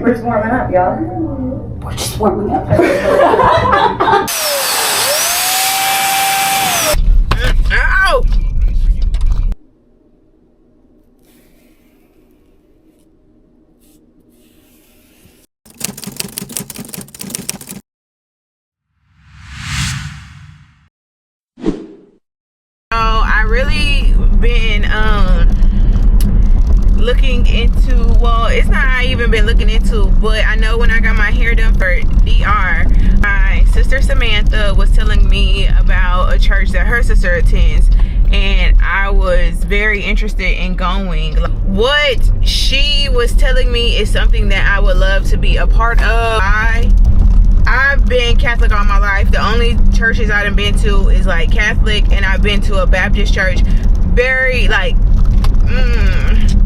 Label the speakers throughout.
Speaker 1: We're just warming up, y'all.
Speaker 2: We're just warming up.
Speaker 3: Ow! I really been looking into, well, it's not I even been looking into, but I know when I got my hair done for DR, my sister Samantha was telling me about a church that her sister attends, and I was very interested in going. What she was telling me is something that I would love to be a part of. I've been Catholic all my life. The only churches I've been to is like Catholic, and I've been to a Baptist church very like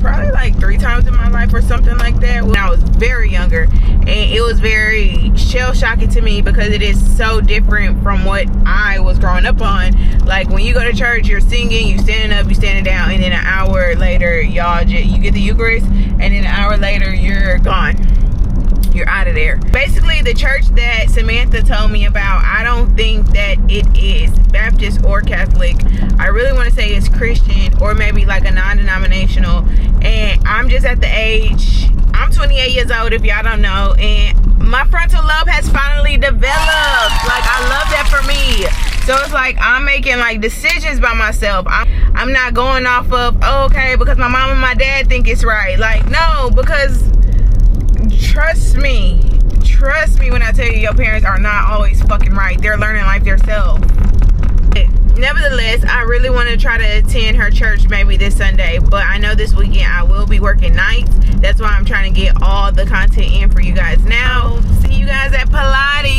Speaker 3: probably like 3 times in my life or something like that when I was very younger, and it was very shell-shocking to me because it is so different from what I was growing up on. Like when you go to church, you're singing, you standing up, you standing down, and then an hour later you get the Eucharist, and then an hour later you're gone. You're out of there. Basically, the church that Samantha told me about, I don't think that it is Baptist or Catholic. I really want to say it's Christian or maybe like a non-denominational. And I'm just at the age, I'm 28 years old if y'all don't know, and my frontal lobe has finally developed. Like, I love that for me. So it's like I'm making like decisions by myself. I'm not going off of, oh, okay, because my mom and my dad think it's right. Like, no, because trust me when I tell you your parents are not always fucking right. They're learning life themselves. Nevertheless, I really want to try to attend her church maybe this Sunday, but I know this weekend I will be working nights. That's why I'm trying to get all the content in for you guys now. See you guys at Pilates.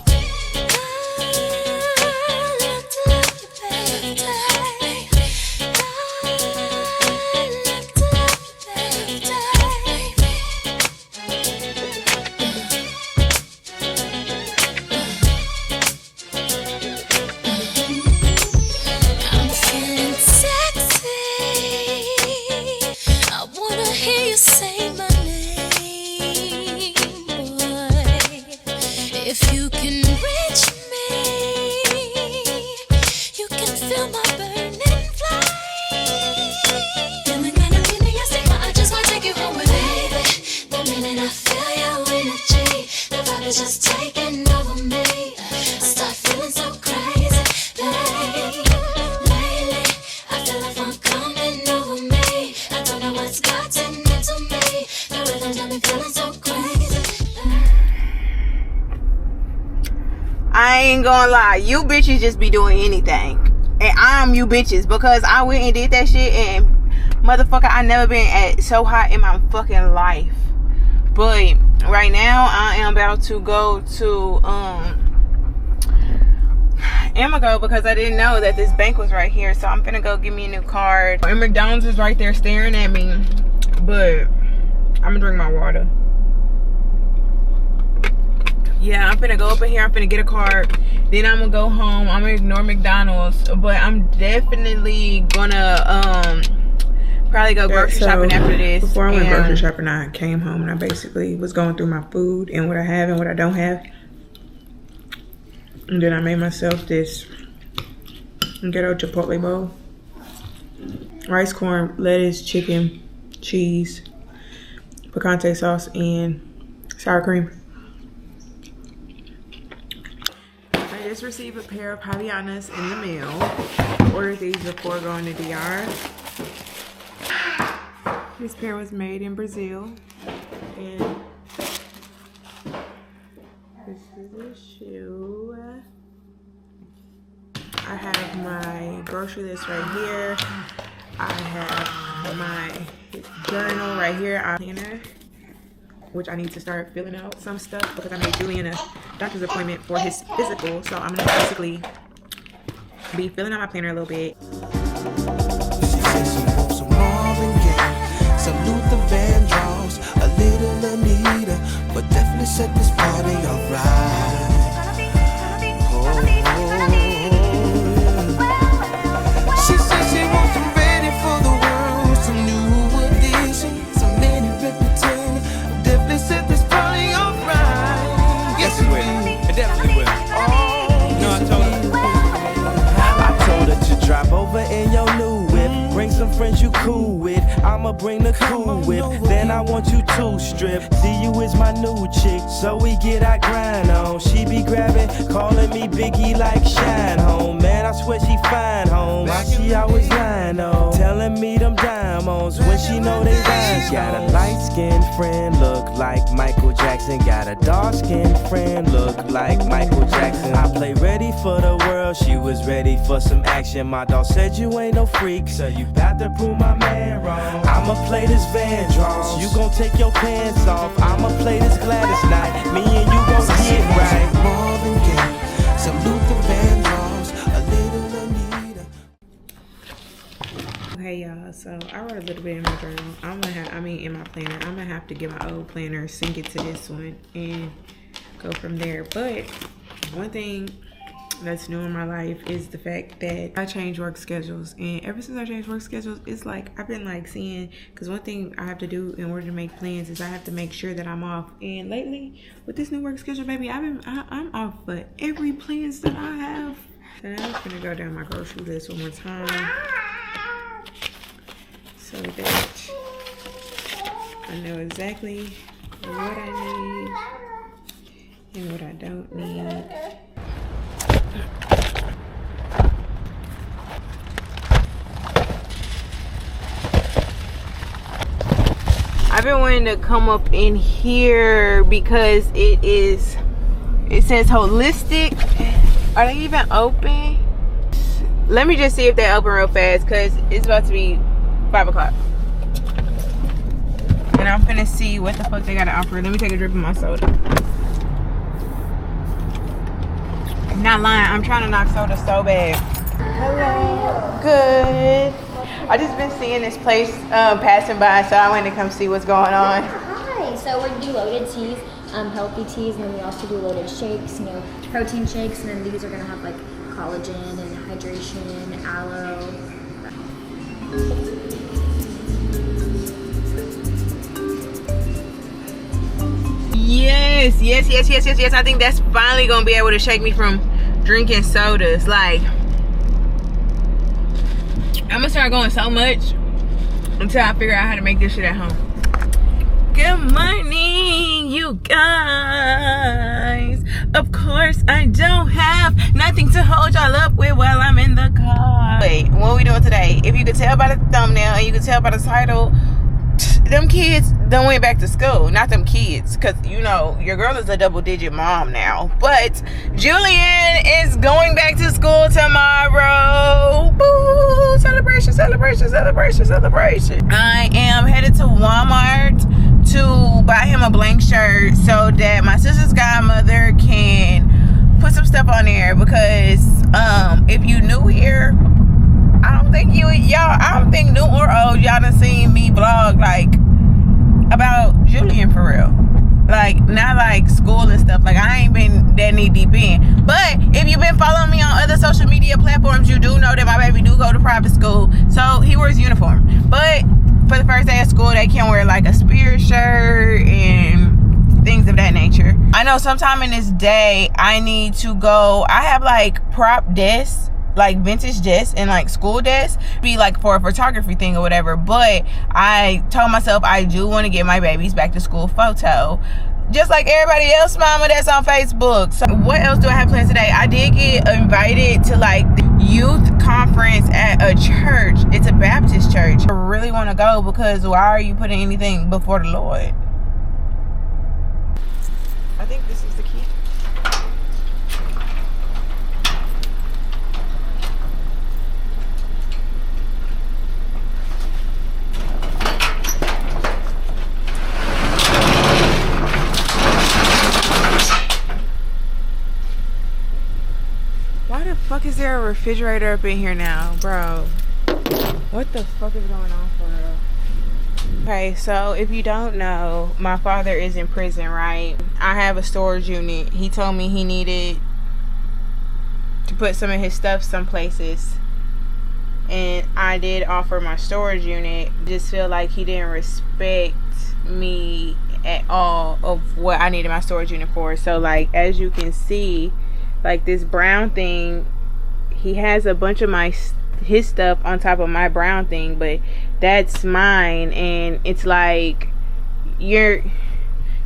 Speaker 4: Just taking over me. I start feeling so crazy, babe. Lately, I feel like I'm coming over me. I don't know what's gotten into me. The rhythm got me feeling so crazy.
Speaker 3: I ain't gonna lie, you bitches just be doing anything, and I'm you bitches because I went and did that shit, and motherfucker, I never been at so hot in my fucking life. But right now I am about to go to Amago because I didn't know that this bank was right here, so I'm gonna go get me a new card. And McDonald's is right there staring at me, but I'm gonna drink my water. Yeah, I'm gonna go up in here, I'm gonna get a card, then I'm gonna go home. I'm gonna ignore McDonald's, but I'm definitely gonna probably go grocery shopping after this.
Speaker 5: Before I went grocery shopping, I came home and I basically was going through my food and what I have and what I don't have. And then I made myself this ghetto chipotle bowl. Rice, corn, lettuce, chicken, cheese, picante sauce, and sour cream. I just received a pair of Havianas in the mail. Ordered these before going to DR. This pair was made in Brazil, and this is a shoe. I have my grocery list right here. I have my journal right here. Planner, which I need to start filling out some stuff because I made Julian a doctor's appointment for his physical, so I'm gonna basically be filling out my planner a little bit.
Speaker 6: Salute the Vandross, a little Anita, but definitely set this party alright. She said she wants some ready for the world, some new additions, some many reputation. Definitely set this party new strip. See you is my new chick, so we get our grind on. She be grabbing, calling me Biggie like Shine Home. Man, I swear she fine home. Why she always lying on? Telling me them diamonds when she know they rhymes. Got a light-skinned friend, look like Michael Jackson. Got a dark-skinned friend, look like Michael Jackson. I play ready for the world, she was ready for some action. My dog said you ain't no freak, so you bout to prove my man wrong. I'ma play this Van Draws, you gon' take your pants off. I'ma play this Gladys night, me and you gon' get right. Marvin Gaye, some Luther Vandross, a little Anita.
Speaker 5: Okay, y'all, so I wrote a little bit in my journal. In my planner. I'm gonna have to get my old planner, sync it to this one, and go from there. But one thing that's new in my life is the fact that I change work schedules, and ever since I changed work schedules, it's like I've been like seeing, because one thing I have to do in order to make plans is I have to make sure that I'm off. And lately with this new work schedule, baby, I'm off for every plans that I have. So now I'm just gonna go down my grocery list one more time so that I know exactly what I need and what I don't need.
Speaker 3: I've been wanting to come up in here because it says holistic. Are they even open? Let me just see if they open real fast, because it's about to be 5 o'clock. And I'm finna see what the fuck they gotta offer. Let me take a drip of my soda. I'm not lying, I'm trying to knock soda so bad. Hello. Good. I just been seeing this place passing by, so I went to come see what's going on.
Speaker 1: Hi. So we do loaded teas, healthy teas, and then we also do loaded shakes, protein shakes, and then these are gonna have like collagen and hydration, aloe.
Speaker 3: Yes. I think that's finally gonna be able to shake me from drinking sodas. Like, I'm gonna start going so much until I figure out how to make this shit at home. Good morning, you guys. Of course, I don't have nothing to hold y'all up with while I'm in the car. Wait, what are we doing today? If you could tell by the thumbnail and you could tell by the title, them kids done went back to school. Not them kids, because your girl is a double-digit mom now. But Julian is going back to school tomorrow. Boo! Celebration. I am headed to Walmart to buy him a blank shirt so that my sister's godmother can put some stuff on there, because if you new here, I don't think new or old, y'all done seen me vlog like about Julian for real. Like, not like school and stuff. Like, I ain't been that knee deep in. But if you've been following me on other social media platforms, you do know that my baby do go to private school, so he wears uniform. But for the first day of school, they can wear like a spirit shirt and things of that nature. I know sometime in this day I need to go. I have like prop desks, like vintage desks and like school desks, be like for a photography thing or whatever. But I told myself I do want to get my baby's back to school photo, just like everybody else mama that's on Facebook. So what else do I have planned today? I did get invited to like the youth conference at a church. It's a Baptist church. I really want to go, because why are you putting anything before the Lord? I think this is the key. Why the fuck is there a refrigerator up in here now, bro? What the fuck is going on for real? Okay, so if you don't know, my father is in prison, right? I have a storage unit. He told me he needed to put some of his stuff some places, and I did offer my storage unit. Just feel like he didn't respect me at all of what I needed my storage unit for. So like, as you can see, like this brown thing, he has a bunch of his stuff on top of my brown thing, but that's mine. And it's like, you're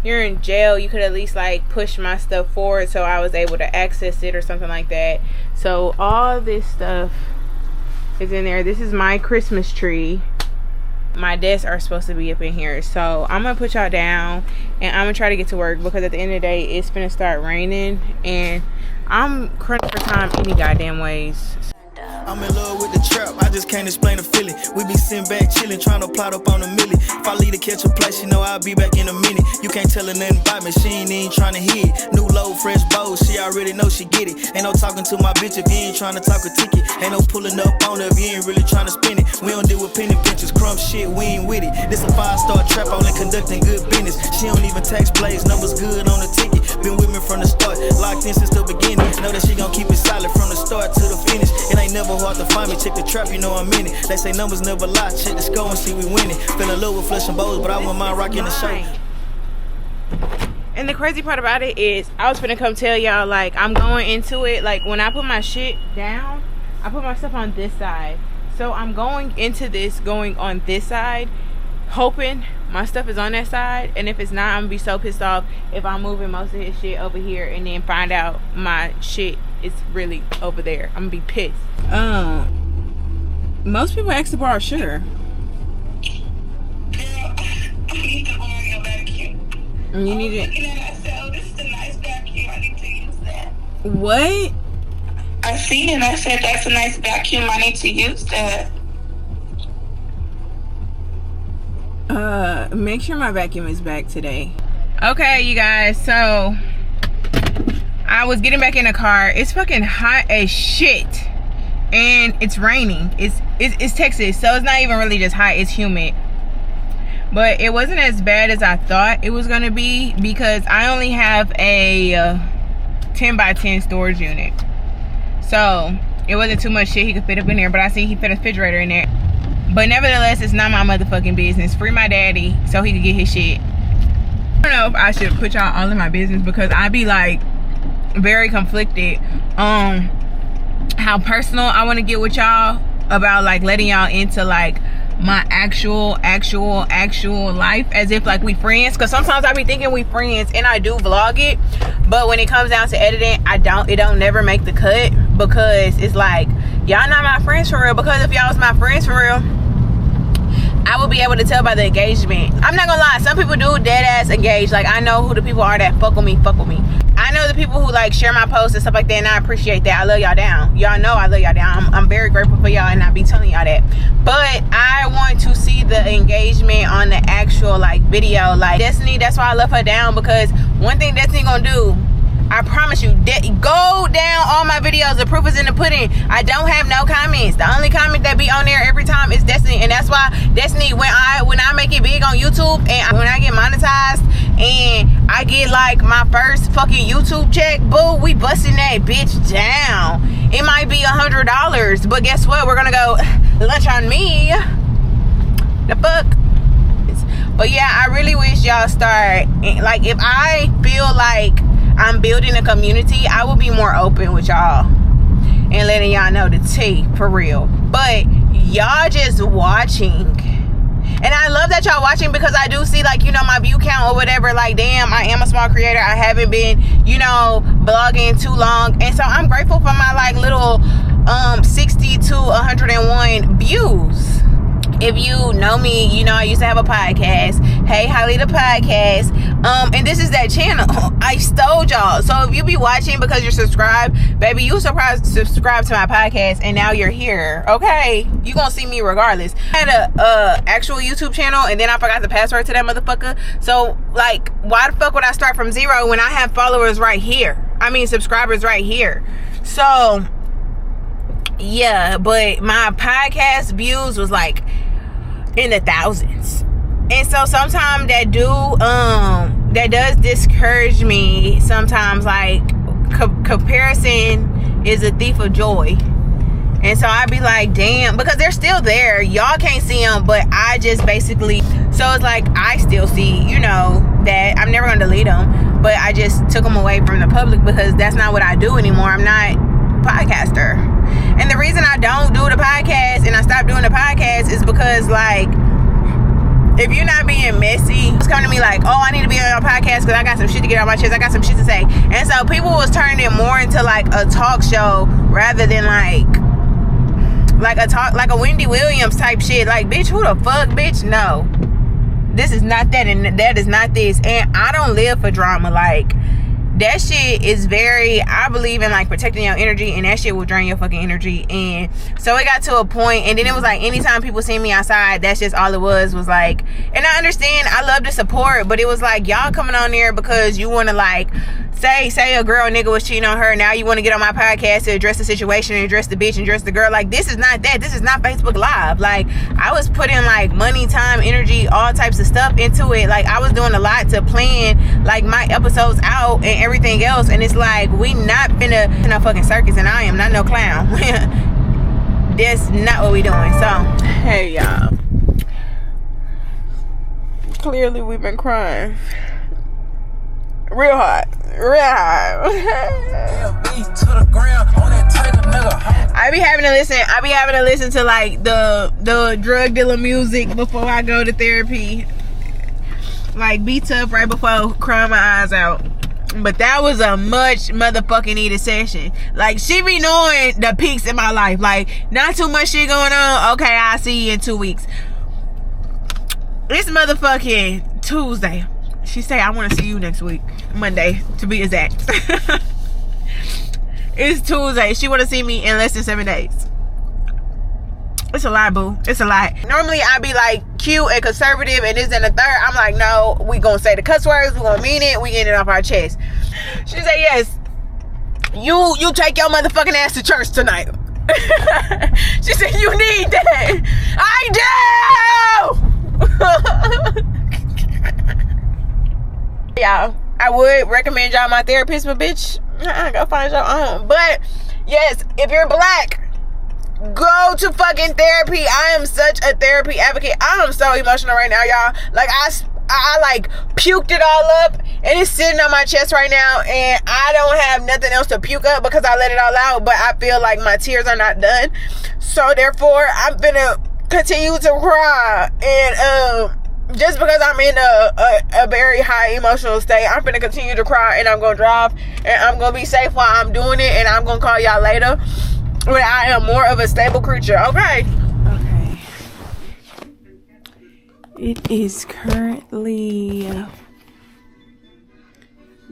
Speaker 3: in jail, you could at least like push my stuff forward so I was able to access it or something like that. So all this stuff is in there. This is my Christmas tree. My desks are supposed to be up in here, so I'm gonna put y'all down and I'm gonna try to get to work, because at the end of the day it's gonna start raining and I'm crunched for time any goddamn ways.
Speaker 6: I'm in love with the trap, I just can't explain the feeling. We be sitting back chilling, trying to plot up on a milli. If I leave to catch a place, you know I'll be back in a minute. You can't tell her nothing about me, she ain't even trying to hit. New low, fresh bows, she already know she get it. Ain't no talking to my bitch if you ain't trying to talk a ticket. Ain't no pulling up on her if you ain't really trying to spin it. We don't deal with penny bitches, crumb shit, we ain't with it. This a 5-star trap, only conducting good business. She don't even tax plays, numbers good on the ticket. Been with me from the start, locked in since the beginning. Know that she gon' keep it solid from the start to the finish. It ain't never hard to find me, check the trap, you know I'm in it. They say numbers never lie, check the score and see we winning. Fell in love with flesh and bows, but I wouldn't mind rocking the show.
Speaker 3: And the crazy part about it is, I was finna come tell y'all, like, I'm going into it, like, when I put my shit down, I put my stuff on this side. So I'm going into this, going on this side, hoping my stuff is on that side. And if it's not, I'm gonna be so pissed off if I'm moving most of his shit over here and then find out my shit is really over there. I'm gonna be pissed. Most people ask to borrow sugar.
Speaker 7: need to borrow your vacuum.
Speaker 3: You need it.
Speaker 7: Looking at it, I said, oh, this is a nice vacuum. I need to use that.
Speaker 3: What?
Speaker 7: I seen it and I said, that's a nice vacuum. I need to use that.
Speaker 3: Make sure my vacuum is back today. Okay, you guys, so I was getting back in the car. It's fucking hot as shit. And it's raining. It's Texas, so it's not even really just hot, it's humid. But it wasn't as bad as I thought it was gonna be, because I only have a 10 by 10 storage unit. So it wasn't too much shit he could fit up in there, but I see he fit a refrigerator in there. But nevertheless, it's not my motherfucking business. Free my daddy so he could get his shit. I don't know if I should put y'all all in my business, because I be like very conflicted on how personal I want to get with y'all about like letting y'all into like my actual life, as if like we friends. Because sometimes I be thinking we friends and I do vlog it, but when it comes down to editing, it don't never make the cut, because it's like y'all not my friends for real. Because if y'all was my friends for real, I would be able to tell by the engagement. I'm not gonna lie, some people do dead ass engage. Like, I know who the people are that fuck with me. I know the people who like share my posts and stuff like that, and I appreciate that. I love y'all down. Y'all know I love y'all down. I'm very grateful for y'all, and I be telling y'all that. But I want to see the engagement on the actual like video. Like Destiny, that's why I love her down, because one thing Destiny gonna do, I promise you, go down all my videos. The proof is in the pudding. I don't have no comments. The only comment that be on there every time is Destiny. And that's why Destiny, when I make it big on YouTube, and when I get monetized and I get like my first fucking YouTube check, boo, we busting that bitch down. It might be $100, but guess what? We're gonna go lunch on me. The fuck? But yeah, I really wish y'all start, like, if I feel like I'm building a community, I will be more open with y'all and letting y'all know the tea for real. But y'all just watching, and I love that y'all watching, because I do see like, you know, my view count or whatever. Like, damn, I am a small creator. I haven't been, you know, blogging too long, and so I'm grateful for my like little 60 to 101 views. If you know me, you know I used to have a podcast. Hey, Holly the podcast. And this is that channel. I stole y'all. So if you be watching because you're subscribed, baby, you subscribe to my podcast, and now you're here. Okay, you gonna see me regardless. I had a actual YouTube channel, and then I forgot the password to that motherfucker. So like, why the fuck would I start from zero when I have followers right here? I mean, subscribers right here. So yeah, but my podcast views was like in the thousands, and so sometimes that does discourage me sometimes. Like, comparison is a thief of joy, and so I be like, damn, because they're still there. Y'all can't see them, but I just basically, so it's like I still see, you know, that I'm never gonna delete them, but I just took them away from the public, because that's not what I do anymore. I'm not a podcaster. And the reason I don't do the podcast and I stopped doing the podcast is because, like, if you're not being messy, it's coming to me like, oh, I need to be on your podcast because I got some shit to get off my chest. I got some shit to say. And so people was turning it more into like a talk show rather than like a Wendy Williams type shit. Like, bitch, who the fuck, bitch? No. This is not that, and that is not this. And I don't live for drama. Like, that shit is I believe in like protecting your energy, and that shit will drain your fucking energy. And so it got to a point, and then it was like anytime people see me outside, that's just all it was like, and I understand, I love the support, but it was like, y'all coming on there because you want to like say a girl nigga was cheating on her, now you want to get on my podcast to address the situation and address the bitch and address the girl. Like, this is not that. This is not Facebook Live. Like, I was putting like money, time, energy, all types of stuff into it. Like, I was doing a lot to plan like my episodes out and everything else, and it's like, we not been in a fucking circus, and I am not no clown. That's not what we doing. So hey y'all, clearly we've been crying real hard. I be having to listen to like the drug dealer music before I go to therapy. Like, be tough right before crying my eyes out. But that was a much motherfucking needed session. Like, she be knowing the peaks in my life. Like, not too much shit going on. Okay, I'll see you in 2 weeks. It's motherfucking Tuesday. She say, I want to see you next week. Monday, to be exact. It's Tuesday. She want to see me in less than 7 days. It's a lot, boo. It's a lot. Normally, I be like cute and conservative and this and the third. I'm like, no, we gonna say the cuss words. We gonna mean it. We get it off our chest. She said, yes. You take your motherfucking ass to church tonight. She said, you need that. I do. Y'all, I would recommend y'all my therapist, but bitch, I gotta find your own. But yes, if you're black, go to fucking therapy. I am such a therapy advocate. I am so emotional right now, y'all. Like, I like puked it all up, and it's sitting on my chest right now, and I don't have nothing else to puke up because I let it all out, but I feel like my tears are not done. So therefore, I'm gonna continue to cry, and just because I'm in a very high emotional state, I'm gonna continue to cry, and I'm gonna drive, and I'm gonna be safe while I'm doing it, and I'm gonna call y'all later when I am more of a stable creature. Okay. It is currently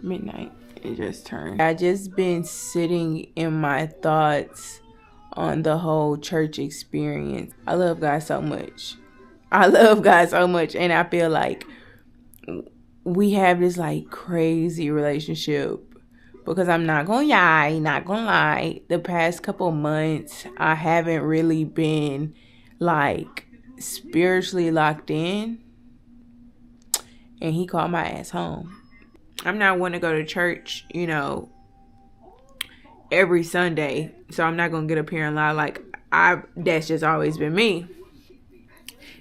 Speaker 3: midnight. It just turned. I just been sitting in my thoughts on the whole church experience. I love God so much. And I feel like we have this like crazy relationship, because I'm not gonna lie, the past couple months I haven't really been like spiritually locked in, and he called my ass home. I'm not one to go to church, every Sunday, so I'm not gonna get up here and lie like that's just always been me.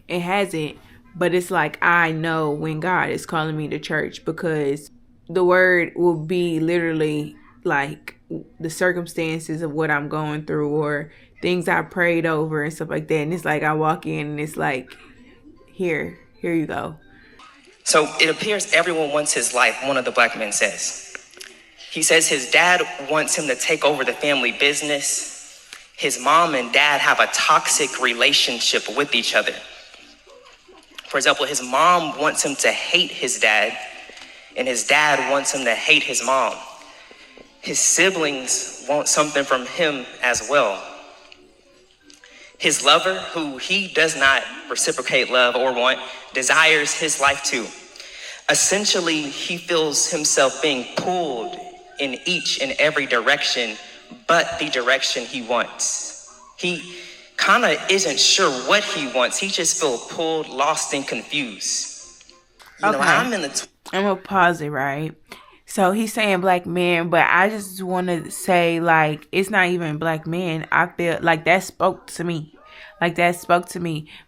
Speaker 3: It hasn't, but it's like, I know when God is calling me to church, because the word will be literally like the circumstances of what I'm going through or things I prayed over and stuff like that. And it's like, I walk in and it's like, here you go.
Speaker 8: So it appears everyone wants his life, one of the black men says. He says his dad wants him to take over the family business. His mom and dad have a toxic relationship with each other. For example, his mom wants him to hate his dad, and his dad wants him to hate his mom. His siblings want something from him as well. His lover, who he does not reciprocate love or want, desires his life too. Essentially, he feels himself being pulled in each and every direction but the direction he wants. He kind of isn't sure what he wants. He just feels pulled, lost, and confused.
Speaker 3: I'm gonna pause it, right? So he's saying black men, but I just want to say, like, it's not even black men. I feel like that spoke to me.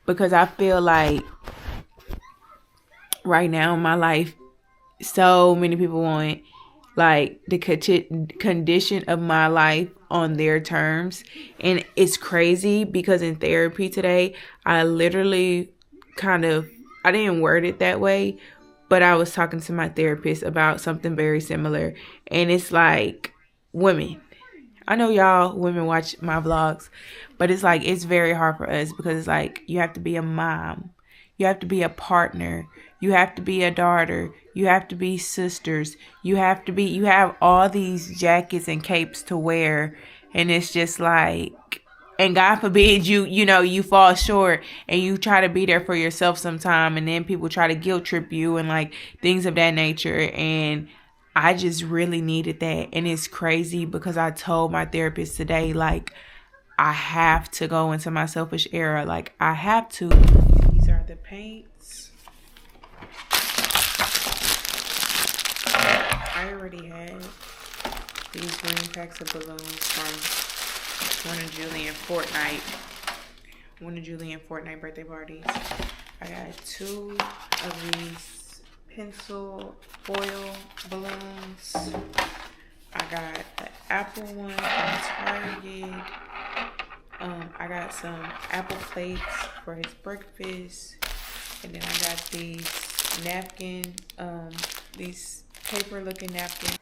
Speaker 3: Because I feel like right now in my life, so many people want like the condition of my life on their terms. And it's crazy because in therapy today, I literally kind of I didn't word it that way, but I was talking to my therapist about something very similar. And it's like, women, I know y'all women watch my vlogs, but it's like, it's very hard for us because it's like, you have to be a mom, you have to be a partner, you have to be a daughter, you have to be sisters, you have all these jackets and capes to wear. And it's just like, and God forbid you fall short and you try to be there for yourself sometime, and then people try to guilt trip you and like things of that nature. And I just really needed that. And it's crazy because I told my therapist today, like, I have to go into my selfish era. Like, I have to. These are the paints. I already had these green packs of balloons from one of Julian Fortnite birthday parties. I got 2 of these pencil foil balloons. I got the apple one from Target. I got some apple plates for his breakfast. And then I got these these paper looking napkins.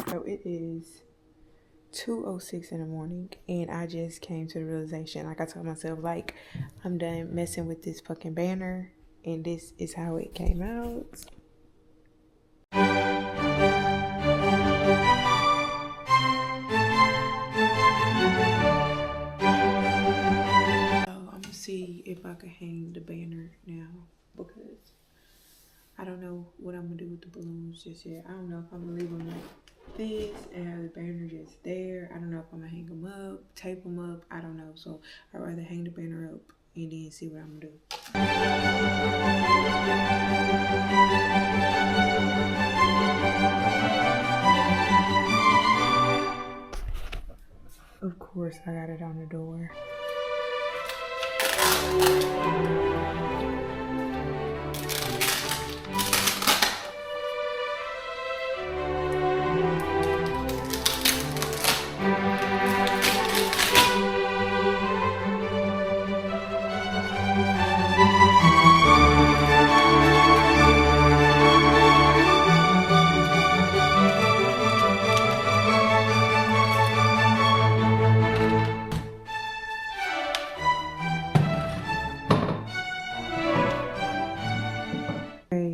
Speaker 3: So it is 2:06 in the morning, and I just came to the realization, like I told myself, like, I'm done messing with this fucking banner, and this is how it came out. So I'm gonna see if I can hang the banner now, because I don't know what I'm gonna do with the balloons just yet. I don't know if I'm gonna leave them like this and have the banner just there. I don't know if I'm gonna hang them up, tape them up. I don't know. So I'd rather hang the banner up and then see what I'm gonna do. Of course, I got it on the door.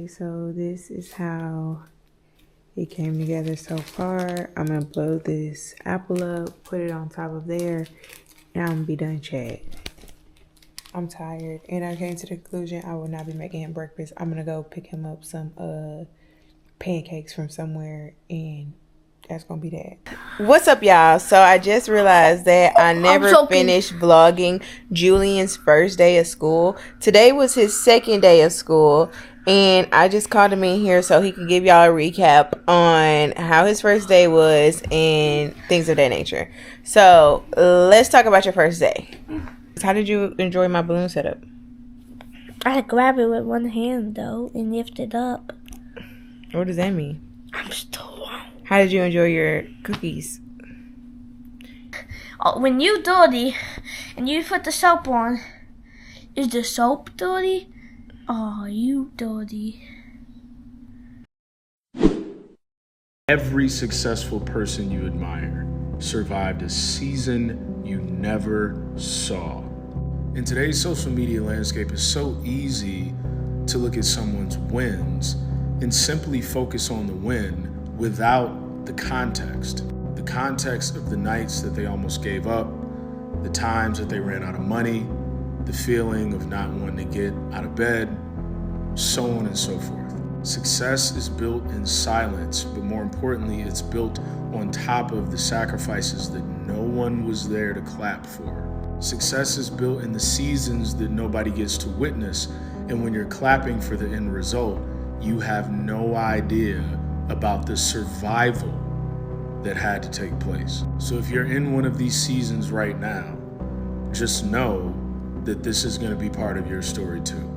Speaker 3: So this is how it came together so far. I'm gonna blow this apple up, put it on top of there, and I'm gonna be done, chat. I'm tired, and I came to the conclusion I will not be making him breakfast. I'm gonna go pick him up some pancakes from somewhere, and that's gonna be that. What's up, y'all? So I just realized that I never finished vlogging Julian's first day of school. Today was his second day of school, and I just called him in here so he can give y'all a recap on how his first day was and things of that nature. So let's talk about your first day. How did you enjoy my balloon setup?
Speaker 9: I grabbed it with one hand though and lift it up.
Speaker 3: What does that mean?
Speaker 9: I'm still.
Speaker 3: How did you enjoy your cookies?
Speaker 9: When you dirty and you put the soap on, is the soap dirty? Oh, you dirty.
Speaker 10: Every successful person you admire survived a season you never saw. In today's social media landscape, it's so easy to look at someone's wins and simply focus on the win without the context of the nights that they almost gave up, the times that they ran out of money, the feeling of not wanting to get out of bed, so on and so forth. Success is built in silence, but more importantly, it's built on top of the sacrifices that no one was there to clap for. Success is built in the seasons that nobody gets to witness, and when you're clapping for the end result, you have no idea about the survival that had to take place. So if you're in one of these seasons right now, just know that this is going to be part of your story too.